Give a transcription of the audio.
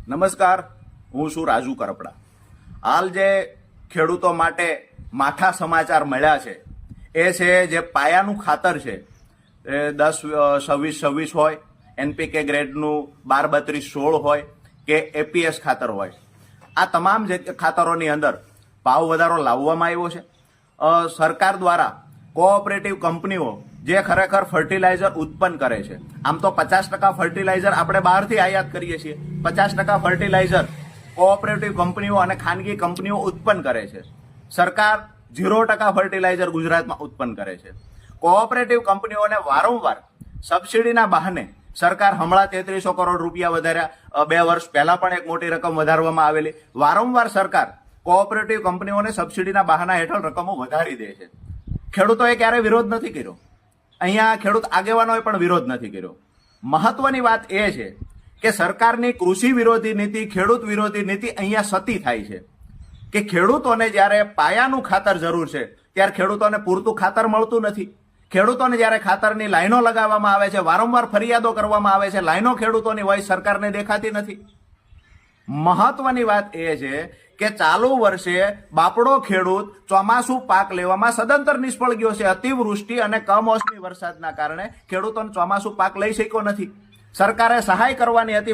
નમસ્કાર, હું છું રાજુ કરપડા. હાલ જે ખેડૂતો માટે માઠા સમાચાર મળ્યા છે એ છે જે પાયાનું ખાતર છે એ 10-26-26 હોય, NPK ગ્રેડનું 12-32-16 હોય કે APS ખાતર હોય. આ તમામ જે ખાતરોની અંદર ભાવ વધારો લાવવામાં આવ્યો છે. સરકાર દ્વારા કોઓપરેટિવ કંપનીઓ જે ખરેખર ફર્ટિલાઇઝર ઉત્પન્ન કરે છે, આમ તો 50% ફર્ટિલાઇઝર આપણે બહારથી આયાત કરીએ છીએ, 50% ફર્ટિલાઇઝર કોઓપરેટિવ કંપનીઓ અને ખાનગી કંપનીઓ ઉત્પન્ન કરે છે. સરકાર 0% ફર્ટિલાઇઝર ગુજરાતમાં ઉત્પન્ન કરે છે. કોઓપરેટિવ કંપનીઓને વારંવાર સબસિડીના બહાને સરકાર હમણાં 3300 કરોડ રૂપિયા વધાર્યા, 2 વર્ષ પહેલા પણ એક મોટી રકમ વધારવામાં આવેલી. વારંવાર સરકાર કોઓપરેટિવ કંપનીઓને સબસિડીના બહાના હેઠળ રકમો વધારી દે છે. ખેડૂતોએ ક્યારેય વિરોધ નથી કર્યો, અહીંયા ખેડૂત આગેવાનોએ પણ વિરોધ નથી કર્યો. મહત્વની વાત એ છે કે સરકારની કૃષિ વિરોધી નીતિ, ખેડૂત વિરોધી નીતિ અહીંયા સતી થાય છે કે ખેડૂતોને જ્યારે પાયાનું ખાતર જરૂર છે ત્યારે ખેડૂતોને પૂરતું ખાતર મળતું નથી. ખેડૂતોને જ્યારે ખાતરની લાઈનો લગાવવામાં આવે છે, વારંવાર ફરિયાદો કરવામાં આવે છે, લાઈનો ખેડૂતોની હોય, સરકારને દેખાતી નથી. મહત્વની વાત એ છે કે ચાલુ વર્ષે બાપડો ખેડૂત ચોમાસુ પાક લેવામાં સદંતર નિષ્ફળ ગયો છે. અતિવૃષ્ટિ અને કમોસમી વરસાદના કારણે ખેડૂતોને ચોમાસુ પાક લઈ શક્યો નથી. સરકારે સહાય કરવાની હતી,